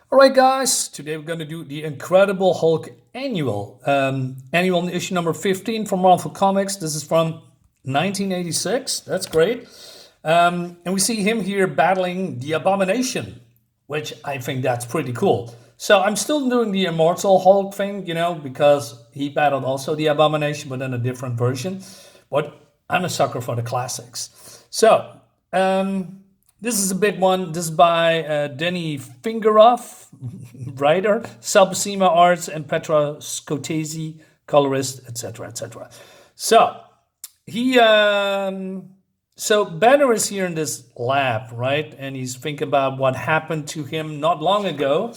All right, guys. Today we're going to do the Incredible Hulk annual issue number 15 from Marvel Comics. This is from 1986. That's great. And we see him here battling the Abomination, which I think that's pretty cool. So I'm still doing the Immortal Hulk thing, because he battled also the Abomination, but in a different version. But I'm a sucker for the classics. So this is a big one. This is by Danny Fingeroth, writer, Buscema arts, and Petra Scotese, colorist, etc., etc. So he, so Banner is here in this lab, right? And he's thinking about what happened to him not long ago.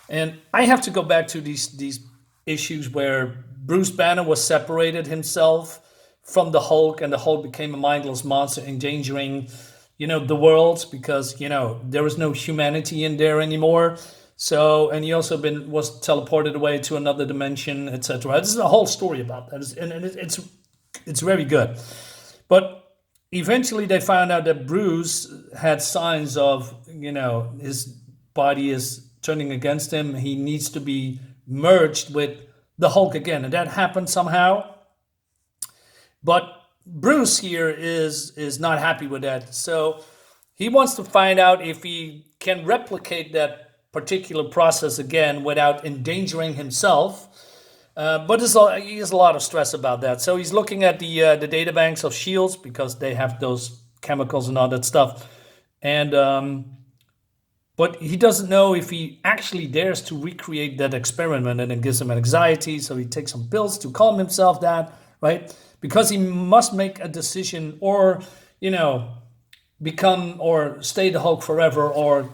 And I have to go back to these issues where Bruce Banner was separated himself from the Hulk, and the Hulk became a mindless monster, endangering the world, because there was no humanity in there anymore. So, and he also was teleported away to another dimension, etc. This is a whole story about that, and it's very good. But eventually they found out that Bruce had signs of his body is turning against him. He needs to be merged with the Hulk again, and that happened somehow. But Bruce here is not happy with that. So he wants to find out if he can replicate that particular process again without endangering himself. But he has a lot of stress about that. So he's looking at the data banks of S.H.I.E.L.D, because they have those chemicals and all that stuff. And but he doesn't know if he actually dares to recreate that experiment, and it gives him anxiety. So he takes some pills to calm himself down, right? Because he must make a decision, or become or stay the Hulk forever, or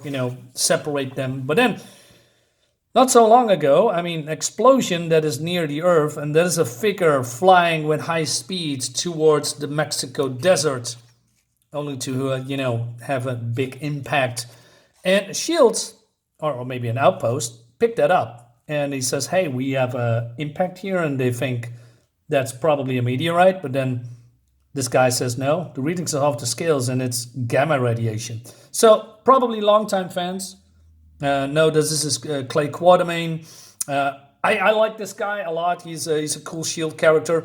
separate them. But then, not so long ago, explosion that is near the Earth, and there is a figure flying with high speed towards the Mexico desert, only to have a big impact. And S.H.I.E.L.D, or maybe an outpost, picked that up, and he says, "Hey, we have an impact here," and they think that's probably a meteorite. But then this guy says, no, the readings are off the scales and it's gamma radiation. So probably longtime fans know this is Clay Quatermain. I like this guy a lot. He's a cool S.H.I.E.L.D character,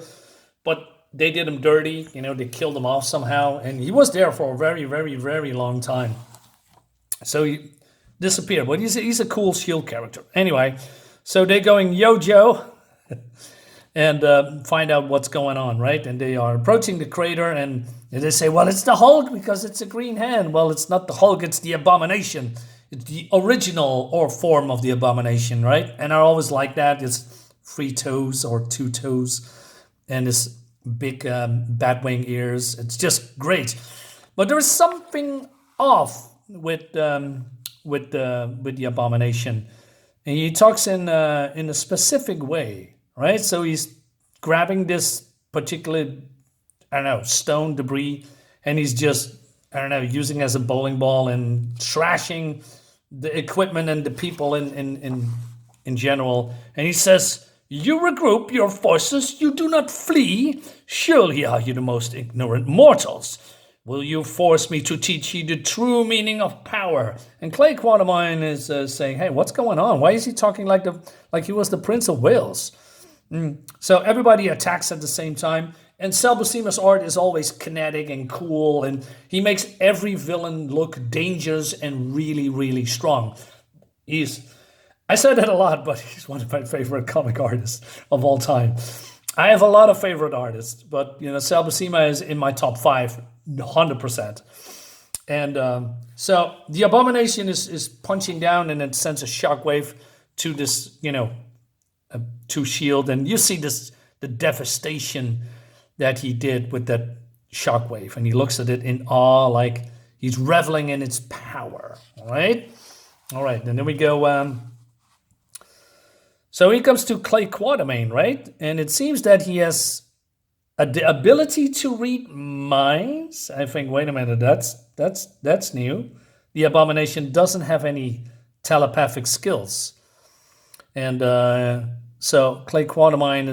but they did him dirty. They killed him off somehow, and he was there for a very, very, very long time. So he disappeared, but he's a cool S.H.I.E.L.D character. Anyway, so they're going, yo, Joe, and find out what's going on, right? And they are approaching the crater, and they say, well, it's the Hulk because it's a green hand. Well, it's not the Hulk, it's the Abomination. It's the original or form of the Abomination, right? And I always like that. It's 3 toes or 2 toes, and this big bat-wing ears. It's just great. But there is something off with the Abomination, and he talks in a specific way. Right, so he's grabbing this particular, stone debris, and he's just, using it as a bowling ball and trashing the equipment and the people in general. And he says, "You regroup your forces, you do not flee. Surely are you the most ignorant mortals. Will you force me to teach you the true meaning of power?" And Clay Quatermain is saying, "Hey, what's going on? Why is he talking like he was the Prince of Wales?" So everybody attacks at the same time, and Buscema's art is always kinetic and cool, and he makes every villain look dangerous and really, really strong. I said that a lot, but he's one of my favorite comic artists of all time. I have a lot of favorite artists, but Buscema is in my top 5, 100%. And so the Abomination is punching down, and it sends a shockwave to this, to S.H.I.E.L.D, and you see the devastation that he did with that shockwave, and he looks at it in awe, like he's reveling in its power. All right, and then we go. So he comes to Clay Quatermain, right, and it seems that he has the ability to read minds. I think, wait a minute, that's new. The Abomination doesn't have any telepathic skills, and so Clay Quatermain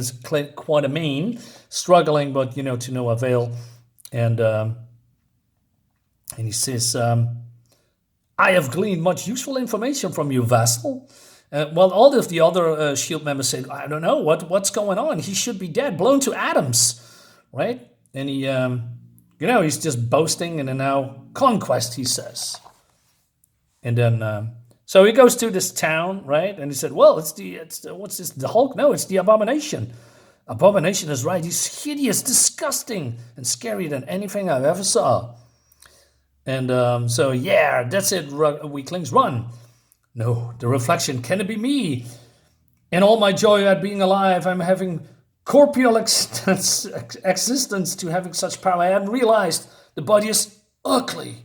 struggling, but to no avail. And he says, I have gleaned much useful information from you, vassal. Well, all of the other S.H.I.E.L.D. members said, I don't know, what's going on? He should be dead, blown to atoms, right? And he, he's just boasting, and then now, conquest, he says. And then, so he goes to this town, right? And he said, well, it's what's this, the Hulk? No, it's the Abomination. Abomination is right. He's hideous, disgusting, and scarier than anything I've ever saw. And so, yeah, that's it, weaklings, run. No, the reflection, can it be me? In all my joy at being alive, I'm having corporeal existence to having such power. I hadn't realized the body is ugly.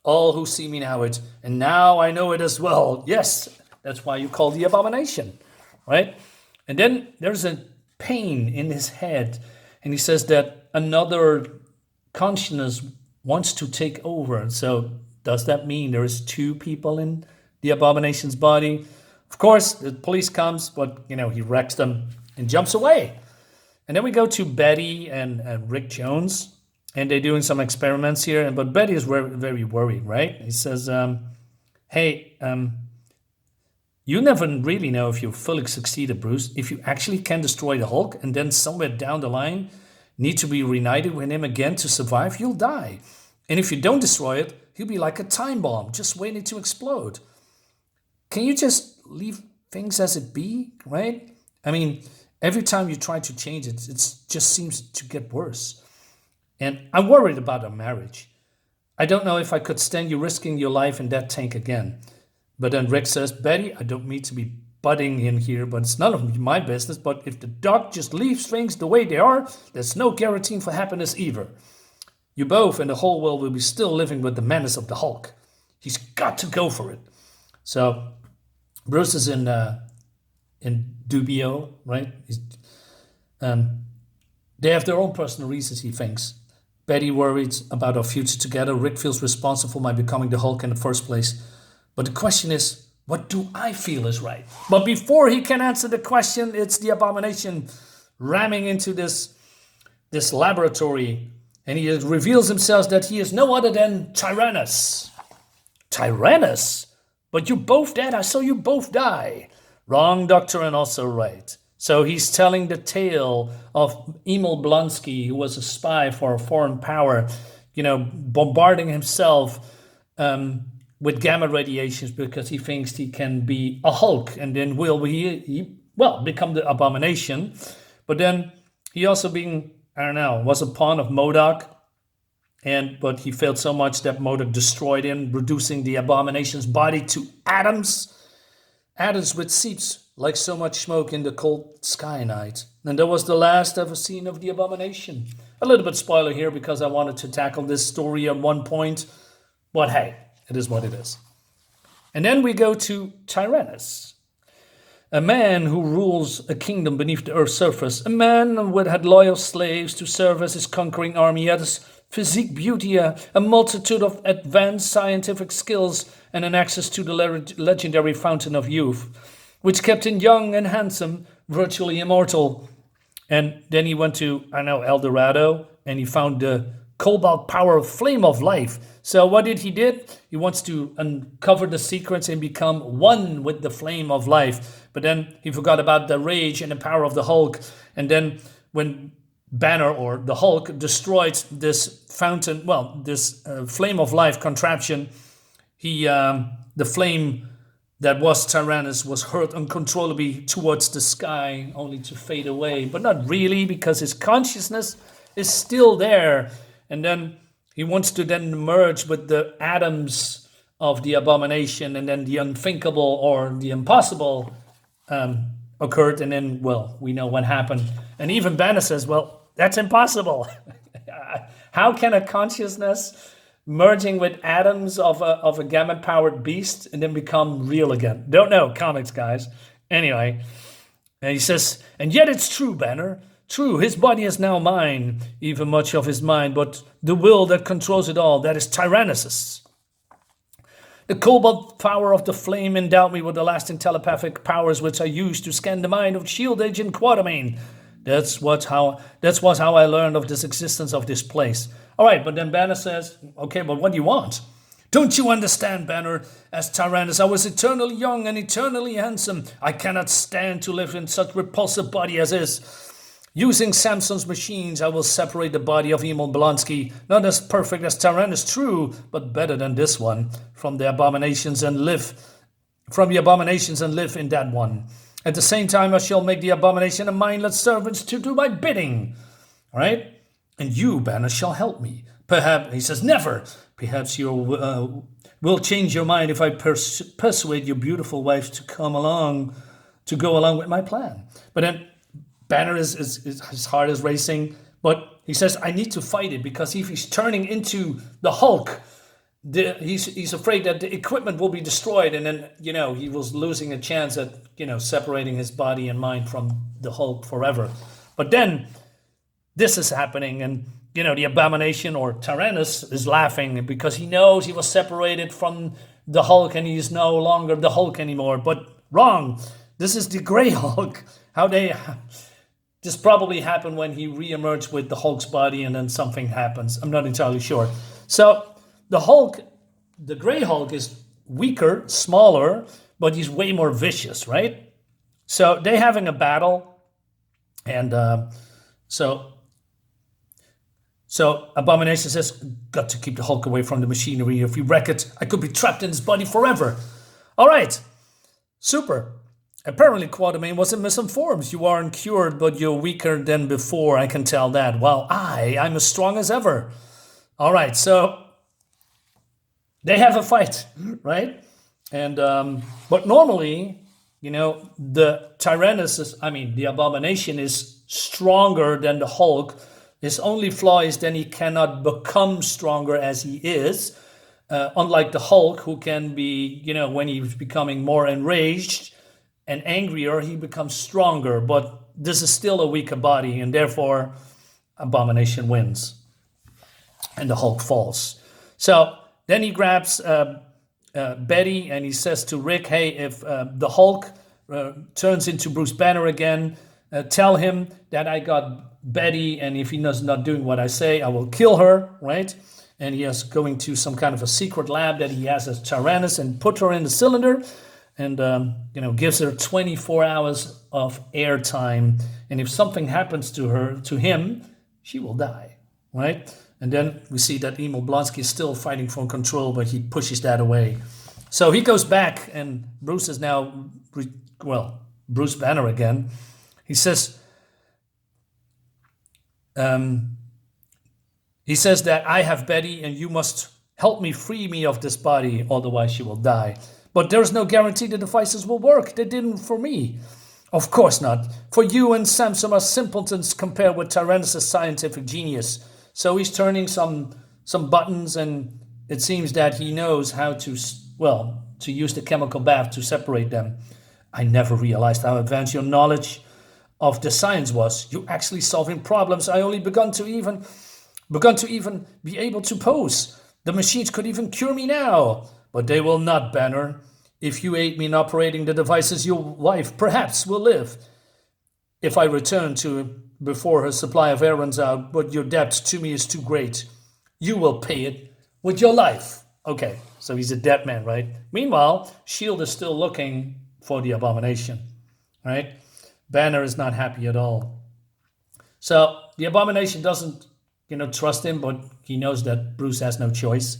All who see me know it, and now I know it as well. Yes, that's why you call the Abomination, right? And then there's a pain in his head, and he says that another consciousness wants to take over. So does that mean there is two people in the Abomination's body? Of course, the police comes, but he wrecks them and jumps away. And then we go to Betty and Rick Jones, and they're doing some experiments here. But Betty is very, very worried, right? He says, hey, you never really know if you fully succeeded, Bruce. If you actually can destroy the Hulk and then somewhere down the line need to be reunited with him again to survive, you'll die. And if you don't destroy it, he'll be like a time bomb, just waiting to explode. Can you just leave things as it be, right? I mean, every time you try to change it, it just seems to get worse. And I'm worried about our marriage. I don't know if I could stand you risking your life in that tank again. But then Rick says, Betty, I don't mean to be butting in here, but it's none of my business. But if the doc just leaves things the way they are, there's no guarantee for happiness either. You both and the whole world will be still living with the menace of the Hulk. He's got to go for it. So Bruce is in dubio, right? They have their own personal reasons, he thinks. Betty worries about our future together. Rick feels responsible for my becoming the Hulk in the first place. But the question is, what do I feel is right? But before he can answer the question, it's the Abomination ramming into this laboratory. And he reveals himself that he is no other than Tyrannus. Tyrannus? But you both dead? I saw you both die. Wrong, Doctor, and also right. So he's telling the tale of Emil Blonsky, who was a spy for a foreign power, bombarding himself with gamma radiations because he thinks he can be a Hulk and then will become the Abomination. But then he also was a pawn of MODOK, but he failed so much that MODOK destroyed him, reducing the Abomination's body to atoms which seeps like so much smoke in the cold sky night. And that was the last ever seen of the Abomination. A little bit spoiler here because I wanted to tackle this story at one point, but hey, it is what it is. And then we go to Tyrannus, a man who rules a kingdom beneath the earth's surface, a man who had loyal slaves to serve as his conquering army. He had his physique beauty, a multitude of advanced scientific skills, and an access to the legendary fountain of youth, which kept him young and handsome, virtually immortal. And then he went to, El Dorado, and he found the cobalt power flame of life. So what did he did? He wants to uncover the secrets and become one with the flame of life. But then he forgot about the rage and the power of the Hulk. And then when Banner or the Hulk destroyed this fountain, this flame of life contraption, the flame that was Tyrannus was hurled uncontrollably towards the sky, only to fade away. But not really, because his consciousness is still there. And then he wants to then merge with the atoms of the Abomination, and then the unthinkable or the impossible occurred. And then, we know what happened. And even Banner says, that's impossible. How can a consciousness merging with atoms of a gamma-powered beast and then become real again? Don't know, comics guys. Anyway, and he says, and yet it's true, Banner. True, his body is now mine, even much of his mind, but the will that controls it all, that is Tyrannus's. The cobalt power of the flame endowed me with the lasting telepathic powers which I used to scan the mind of S.H.I.E.L.D. agent Quatermain. That's how I learned of this existence of this place. All right, but then Banner says, okay, but what do you want? Don't you understand, Banner? As Tyrannus, I was eternally young and eternally handsome. I cannot stand to live in such repulsive body as is. Using Samson's machines, I will separate the body of Emil Blonsky, not as perfect as Tyrannus, true, but better than this one, from the abominations and live in that one. At the same time, I shall make the abomination a mindless servants to do my bidding. All right? And you, Banner, shall help me. Perhaps, he says, never. Perhaps you will change your mind if I persuade your beautiful wife to go along with my plan. But then Banner his heart is racing, but he says, I need to fight it, because if he's turning into the Hulk, he's afraid that the equipment will be destroyed, and then, he was losing a chance at, separating his body and mind from the Hulk forever. But then this is happening, and the Abomination, or Tyrannus, is laughing because he knows he was separated from the Hulk and he is no longer the Hulk anymore. But wrong. This is the Grey Hulk. This probably happened when he re-emerged with the Hulk's body and then something happens. I'm not entirely sure. So the Grey Hulk is weaker, smaller, but he's way more vicious, right? So they're having a battle, and So Abomination says, got to keep the Hulk away from the machinery. If we wreck it, I could be trapped in his body forever. All right. Super. Apparently, Quatermain wasn't misinformed. You aren't cured, but you're weaker than before. I can tell that. While I'm as strong as ever. All right. So they have a fight, right? And but normally, the Tyrannus the Abomination is stronger than the Hulk. His only flaw is then he cannot become stronger as he is. Unlike the Hulk, who can be, when he's becoming more enraged and angrier, he becomes stronger. But this is still a weaker body, and therefore Abomination wins. And the Hulk falls. So then he grabs Betty and he says to Rick, hey, if the Hulk turns into Bruce Banner again, tell him that I got Betty, and if he is not doing what I say, I will kill her, right? And he is going to some kind of a secret lab that he has as Tyrannus and put her in the cylinder and, gives her 24 hours of air time. And if something happens to him, she will die, right? And then we see that Emil Blonsky is still fighting for control, but he pushes that away. So he goes back, and Bruce is now, Bruce Banner again. He says that I have Betty and you must help me free me of this body, otherwise she will die. But there's no guarantee the devices will work. They didn't for me. Of course not. For you and Samson are simpletons compared with Tyrannus' scientific genius. So he's turning some buttons, and it seems that he knows how to use the chemical bath to separate them. I never realized how advanced your knowledge of the science was. You actually solving problems I only begun to even be able to pose. The machines could even cure me now, but they will not, Banner. If you aid me in operating the devices, your wife perhaps will live. If I return to before her supply of air runs out, but your debt to me is too great, you will pay it with your life. Okay, so he's a dead man, right? Meanwhile, S.H.I.E.L.D. is still looking for the Abomination, right? Banner is not happy at all. So the Abomination doesn't, trust him, but he knows that Bruce has no choice.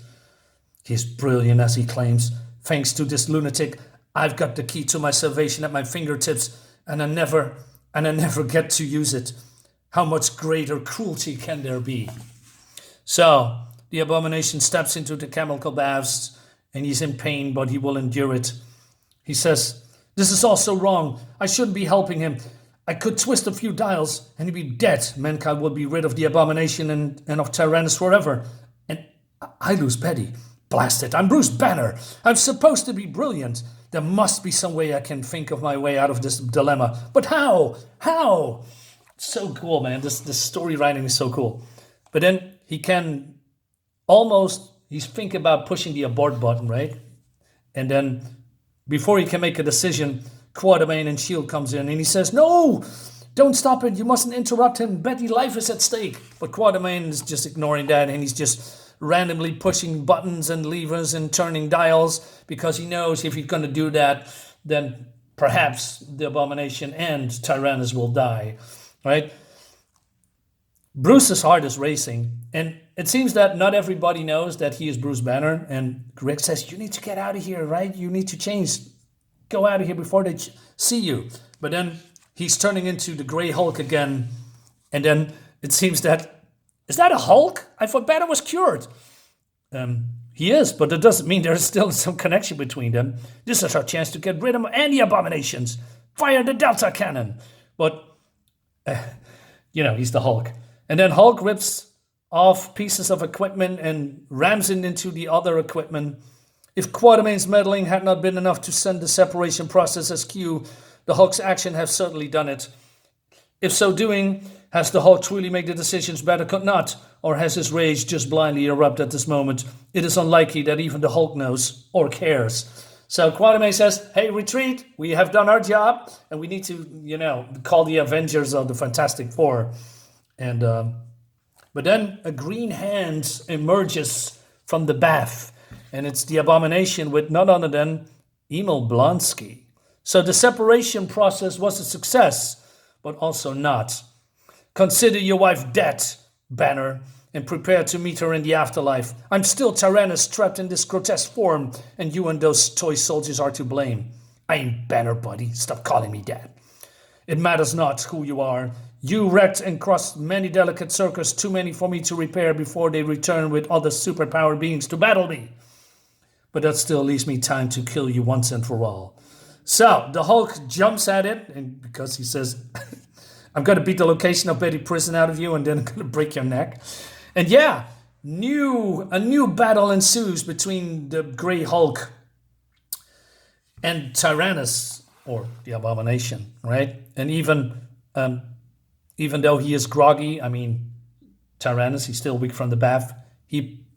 He's brilliant, as he claims. Thanks to this lunatic, I've got the key to my salvation at my fingertips, and I never get to use it. How much greater cruelty can there be? So the Abomination steps into the chemical baths, and he's in pain, but he will endure it. He says, this is all so wrong. I shouldn't be helping him. I could twist a few dials and he'd be dead. Mankind would be rid of the Abomination and of Tyrannus forever. And I lose Betty. Blast it, I'm Bruce Banner. I'm supposed to be brilliant. There must be some way I can think of my way out of this dilemma. But how? How? So cool, man. This story writing is so cool. But then he can he's thinking about pushing the abort button, right? And then before he can make a decision, Quatermain and S.H.I.E.L.D. comes in and he says, no, don't stop it. You mustn't interrupt him. Betty's life is at stake. But Quatermain is just ignoring that, and he's just randomly pushing buttons and levers and turning dials, because he knows if he's going to do that, then perhaps the Abomination and Tyrannus will die, right? Bruce's heart is racing, and it seems that not everybody knows that he is Bruce Banner, and Rick says, you need to get out of here, right? You need to change. Go out of here before they see you. But then he's turning into the Grey Hulk again, and then it seems that, is that a Hulk? I thought Banner was cured. He is, but it doesn't mean there's still some connection between them. This is our chance to get rid of any Abominations. Fire the Delta Cannon. But, he's the Hulk. And then Hulk rips off pieces of equipment and rams it into the other equipment. If Quatermain's meddling had not been enough to send the separation process askew, the Hulk's action has certainly done it. If so doing, has the Hulk truly made the decisions Banner could not, or has his rage just blindly erupted at this moment? It is unlikely that even the Hulk knows or cares. So Quatermain says, hey, retreat, we have done our job, and we need to, call the Avengers of the Fantastic Four. And but then a green hand emerges from the bath, and it's the Abomination with none other than Emil Blonsky. So the separation process was a success, but also not. Consider your wife dead, Banner, and prepare to meet her in the afterlife. I'm still Tyrannus, trapped in this grotesque form, and you and those toy soldiers are to blame. I ain't Banner, buddy. Stop calling me that. It matters not who you are. You wrecked and crossed many delicate circles, too many for me to repair before they return with other superpowered beings to battle me. But that still leaves me time to kill you once and for all. So the Hulk jumps at it, and because he says, I'm going to beat the location of Betty Prison out of you, and then I'm going to break your neck. And yeah, a new battle ensues between the Grey Hulk and Tyrannus, or the Abomination, right? And even though he is groggy, Tyrannus, he's still weak from the bath,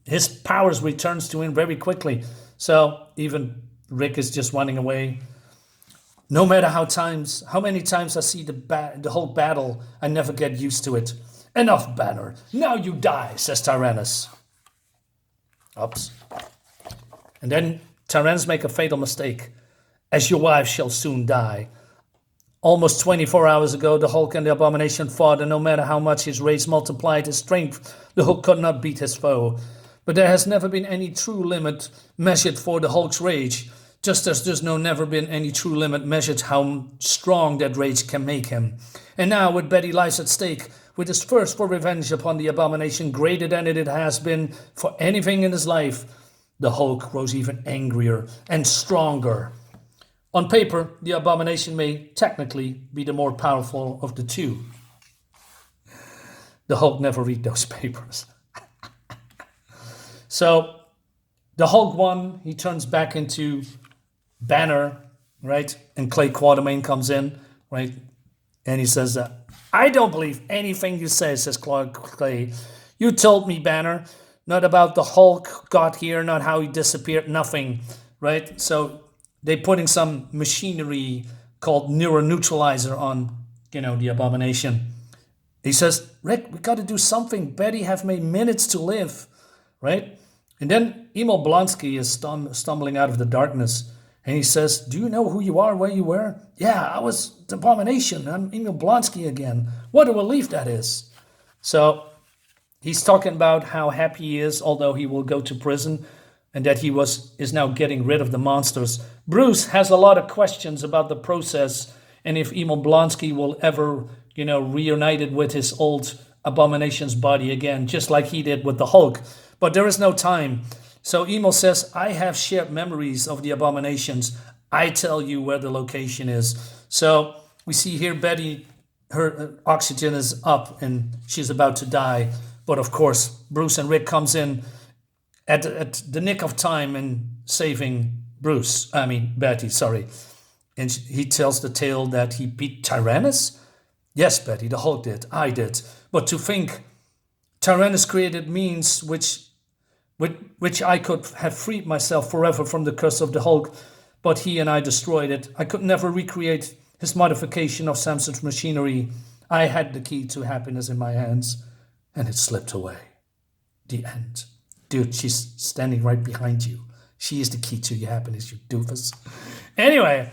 his powers returns to him very quickly. So even Rick is just running away. No matter how many times I see the whole battle, I never get used to it. Enough, Banner. Now you die, says Tyrannus. Oops. And then Tyrannus make a fatal mistake. As your wife shall soon die. Almost 24 hours ago, the Hulk and the Abomination fought, and no matter how much his rage multiplied his strength, the Hulk could not beat his foe. But there has never been any true limit measured for the Hulk's rage, just as there's never been any true limit measured how strong that rage can make him. And now, with Betty lives at stake, with his thirst for revenge upon the Abomination greater than it has been for anything in his life, the Hulk grows even angrier and stronger. On paper, the Abomination may technically be the more powerful of the two. The Hulk never read those papers. So the Hulk won. He turns back into Banner, right? And Clay Quatermain comes in, right? And he says, I don't believe anything you say, says Clay. You told me, Banner, not about the Hulk got here, not how he disappeared, nothing, right? So they're putting some machinery called neuroneutralizer on, the Abomination. He says, Rick, we got to do something. Betty have made minutes to live, right? And then Emil Blonsky is stumbling out of the darkness. And he says, do you know who you are, where you were? Yeah, I was the Abomination. I'm Emil Blonsky again. What a relief that is. So he's talking about how happy he is, although he will go to prison, and that he is now getting rid of the monsters. Bruce has a lot of questions about the process and if Emil Blonsky will ever, reunited with his old Abomination's body again, just like he did with the Hulk. But there is no time. So Emil says, I have shared memories of the Abominations. I tell you where the location is. So we see here Betty, her oxygen is up and she's about to die. But of course, Bruce and Rick comes in at the nick of time and saving Betty, sorry. And he tells the tale that he beat Tyrannus. Yes, Betty, the Hulk did. I did. But to think Tyrannus created means with which I could have freed myself forever from the curse of the Hulk, but he and I destroyed it. I could never recreate his modification of Samson's machinery. I had the key to happiness in my hands, and it slipped away. The end. Dude, she's standing right behind you. She is the key to your happiness, you doofus. Anyway,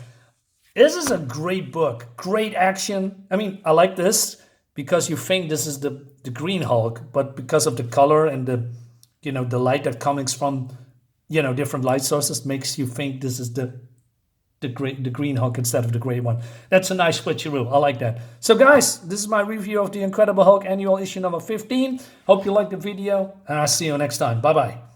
this is a great book. Great action. I mean, I like this because you think this is the Green Hulk, but because of the color and the light that comes from, different light sources makes you think this is the Green Hulk instead of the gray one. That's a nice switcheroo. I like that. So guys, this is my review of the Incredible Hulk annual issue number 15. Hope you liked the video, and I'll see you next time. Bye-bye.